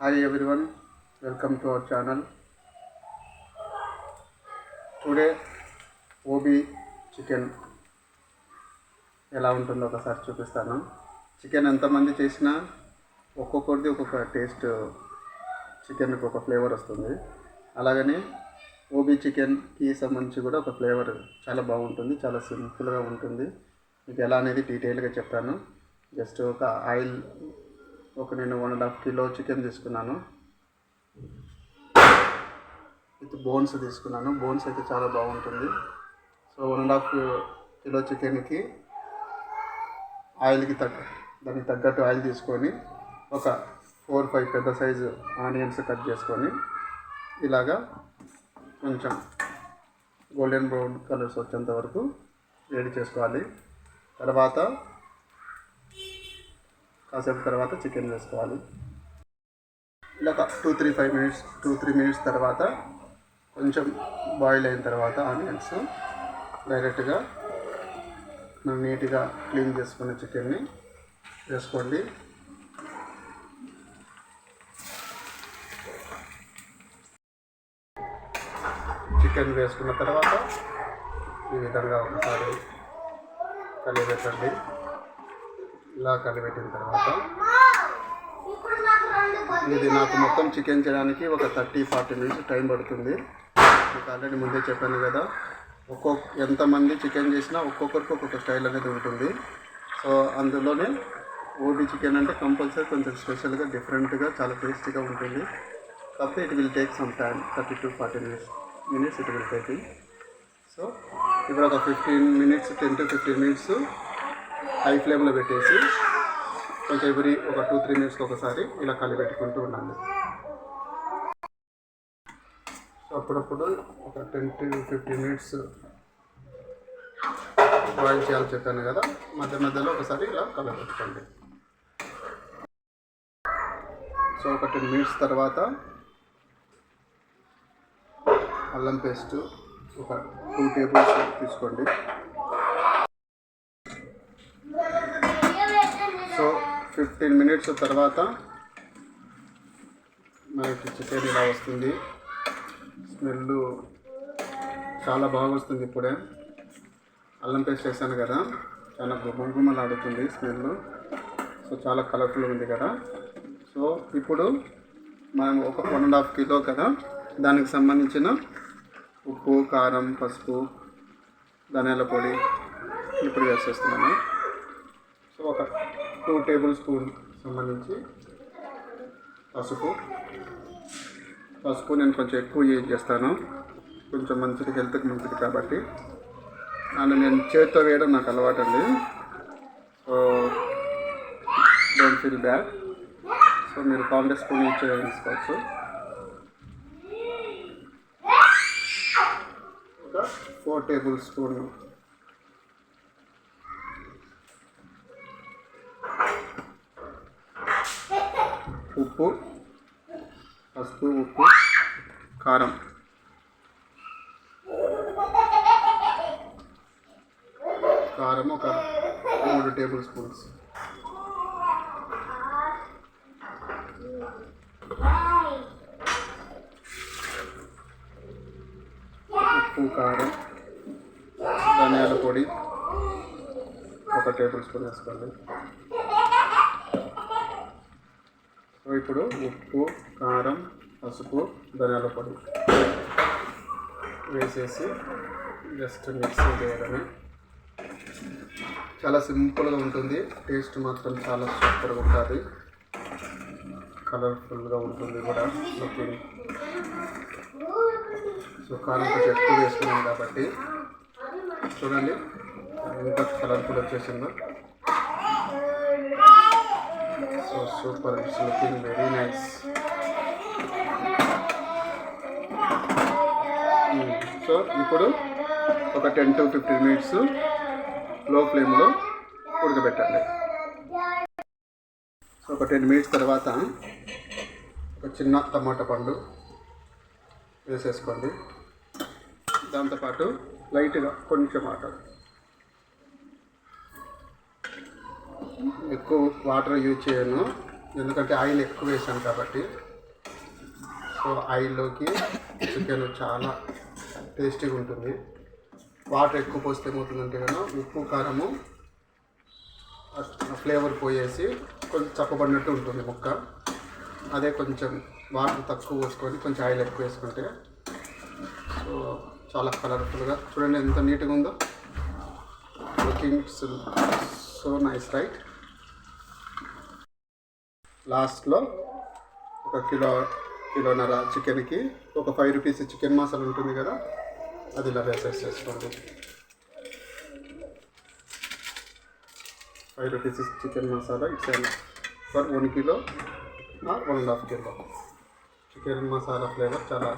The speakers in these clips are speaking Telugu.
Hi everyone, welcome to our channel. Today OB chicken ఎలా ఉంటుందో ఒకసారి చూపిస్తాను. చికెన్ ఎంతమంది చేసినా ఒక్కొక్కరిది ఒక్కొక్క టేస్ట్, చికెన్కి ఒక ఫ్లేవర్ వస్తుంది. అలాగని ఓబీ చికెన్కి సంబంధించి కూడా ఒక ఫ్లేవర్ చాలా బాగుంటుంది, చాలా సింపుల్గా ఉంటుంది. మీకు ఎలా అనేది డీటెయిల్గా చెప్తాను. జస్ట్ ఒక ఆయిల్ నేను 1.5 కిలో చికెన్ తీసుకున్నాను. విత్ బోన్స్ తీసుకున్నాను. బోన్స్ అయితే చాలా బాగుంటుంది. సో 1.5 కిలో చికెన్కి దానికి తగ్గట్టు ఆయిల్ తీసుకొని ఒక 4-5 పెద్ద సైజు ఆనియన్స్ కట్ చేసుకొని ఇలాగా కొంచెం గోల్డెన్ బ్రౌన్ కలర్స్ వచ్చేంత వరకు వేడి చేసుకోవాలి. కాసేపు తర్వాత చికెన్ వేసుకోవాలి. ఇలా 2-3 మినిట్స్ తర్వాత కొంచెం బాయిల్ అయిన తర్వాత ఆనియన్స్ డైరెక్ట్గా మనం నీట్గా క్లీన్ చేసుకున్న చికెన్ని వేసుకోండి. చికెన్ వేసుకున్న తర్వాత ఈ విధంగా ఒకసారి కలిపెట్టండి. ఇలా కలిపెట్టిన తర్వాత ఇది నాకు మొత్తం చికెన్ చేయడానికి ఒక 30-40 మినిట్స్ టైం పడుతుంది. మీకు ఆల్రెడీ ముందే చెప్పాను కదా, ఎంతమంది చికెన్ చేసినా ఒక్కొక్కరికి ఒక్కొక్క స్టైల్ అనేది ఉంటుంది. సో అందులోనే ఓబీ చికెన్ అంటే కంపల్సరీ కొంచెం స్పెషల్గా, డిఫరెంట్గా, చాలా టేస్టీగా ఉంటుంది. కాకపోతే it will take some time, 30-40 minutes it will take. So ఇప్పుడు ఒక 10-15 మినిట్స్ హై ఫ్లేమ్లో పెట్టేసి కొంచెం ఒక 2-3 మినిట్స్కి ఒకసారి ఇలా కలిపెట్టుకుంటూ ఉండాలి. సో అప్పుడప్పుడు ఒక 10-15 మినిట్స్ బాయిల్ చేయాలి చెప్పాను కదా, మధ్యలో ఒకసారి ఇలా కలిపెట్టుకోండి. సో ఒక 10 మినిట్స్ తర్వాత అల్లం పేస్ట్ ఒక 2 టేబుల్ స్పూన్ తీసుకోండి. సో 15 మినిట్స్ తర్వాత మనకి చికెన్ ఇలా వస్తుంది. స్మెల్ చాలా బాగా వస్తుంది. ఇప్పుడే అల్లం పేస్ట్ వేసాను కదా, చాలా గుమగుమలాడుతుంది స్మెల్. సో చాలా కలర్ఫుల్గా ఉంది కదా. సో ఇప్పుడు మనం ఒక 1.5 కిలో కదా, దానికి సంబంధించిన ఉప్పు, కారం, పసుపు, ధనియాల పొడి ఇప్పుడు వేసేస్తున్నాను. సో ఒక 2 టేబుల్ స్పూన్ సంబంధించి పసుపు నేను కొంచెం ఎక్కువ యూజ్ చేస్తాను, కొంచెం మంచిది, హెల్త్కి మంచిది కాబట్టి. అండ్ నేను చేతితో వేయడం నాకు అలవాటు అండి. So don't feel bad. So మీరు కాంగ్రెస్ స్పూన్ యూజ్ చేసుకోవచ్చు. ఒక 4 టేబుల్ స్పూన్ ఉప్పు, పసుపు, ఉప్పు, కారం ఒక 3 టేబుల్ స్పూన్స్, ఉప్పు, కారం, ధనియాల పొడి 1 టేబుల్ స్పూన్ వేసుకోండి. సో ఇప్పుడు ఉప్పు, కారం, పసుపు, ధనియాల పొడి వేసేసి జస్ట్ మిక్స్ చేయడమే. చాలా సింపుల్గా ఉంటుంది. టేస్ట్ మాత్రం చాలా సూపర్గా ఉంటుంది, కలర్ఫుల్గా ఉంటుంది కూడా లుకింగ్. సో కారం కొంచెం ఎక్కువ వేసుకున్నాం కాబట్టి చూడండి ఎంత కలర్ఫుల్ వచ్చేసిందో. So super, it's looking very nice. So ఇప్పుడు ఒక 10-15 మినిట్స్ లో ఫ్లేమ్లో ఉడకబెట్టండి. సో ఒక 10 మినిట్స్ తర్వాత ఒక చిన్న టమాటా పండు వేసేసుకోండి. దాంతోపాటు లైట్గా కొంచెం ఎక్కువ వాటర్ యూజ్ చేయను, ఎందుకంటే ఆయిల్ ఎక్కువ వేసాను కాబట్టి. సో ఆయిల్లోకి చికెన్ చాలా టేస్టీగా ఉంటుంది. వాటర్ ఎక్కువ పోస్తే ఏమవుతుందంటే కనుక ఉప్పు కారము ఫ్లేవర్ పోయేసి కొంచెం చప్పబడినట్టు ఉంటుంది ముక్క. అదే కొంచెం వాటర్ తక్కువ పోసుకొని కొంచెం ఆయిల్ ఎక్కువ వేసుకుంటే సో చాలా కలర్ఫుల్గా చూడండి ఎంత నీట్గా ఉందో. Looking so nice right. లాస్ట్లో ఒక కిలోన్నర చికెన్కి ఒక 5 రూపీస్ చికెన్ మసాలా ఉంటుంది కదా, అది ఇలా వేసేసుకోండి. 5 rupees chicken masala it's for 1 kilo or 1.5 kilo. Chicken masala flavour చాలా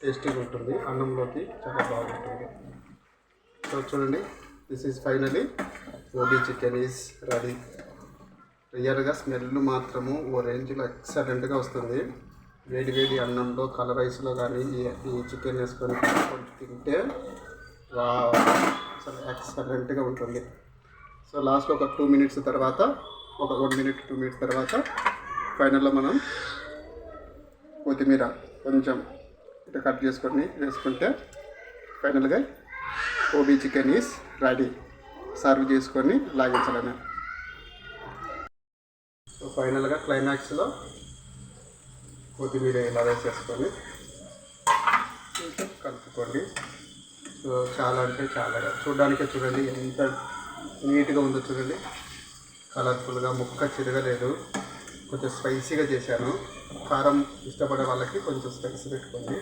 టేస్టీగా ఉంటుంది, అన్నంలోకి చాలా బాగుంటుంది. సో చూడండి, this is finally gobi chicken is ready. రియల్గా స్మెల్ మాత్రము ఓ రేంజ్లో ఎక్సలెంట్గా వస్తుంది. వేడి వేడి అన్నంలో కలర్ రైస్లో కానీ ఈ చికెన్ వేసుకొని తింటే అసలు ఎక్సలెంట్గా ఉంటుంది. సో లాస్ట్లో ఒక 2 మినిట్స్ తర్వాత, ఒక 1 మినిట్ 2 మినిట్స్ తర్వాత ఫైనల్లో మనం కొత్తిమీర కొంచెం ఇట్లా కట్ చేసుకొని వేసుకుంటే ఫైనల్గా gobi chicken is ready. Serve చేసుకొని లాగించాలని. సో ఫైనల్గా క్లైమాక్స్లో కొత్తిమీర ఇలా వేసేసుకొని కలుపుకోండి. సో చాలా అంటే చాలా చూడడానికే చూడండి ఎంత నీట్గా ఉందో చూడండి. కలర్ఫుల్గా ముక్క చిరగలేదు. కొంచెం స్పైసీగా చేశాను. కారం ఇష్టపడే వాళ్ళకి కొంచెం స్పైసీ పెట్టుకోండి.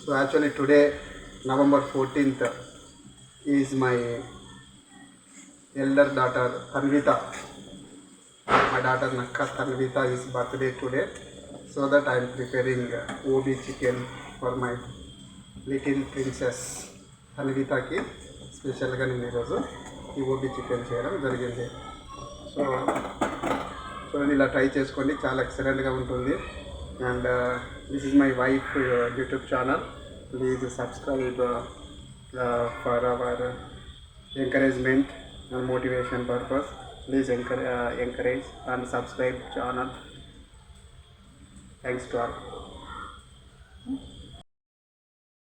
So actually today November 14th is my elder daughter Tanvita. My daughter Nakka Tanvita is birthday today, so that I am preparing gobi chicken for my little princess Tanvitaki. స్పెషల్గా నేను ఈరోజు ఈ గోబీ చికెన్ చేయడం జరిగింది. సో చూడండి, ఇలా ట్రై చేసుకోండి, చాలా ఎక్సలెంట్గా ఉంటుంది. And this is my wife YouTube channel. Please subscribe for hour encouragement and motivation purpose. Please encourage and subscribe channel. Thanks to all.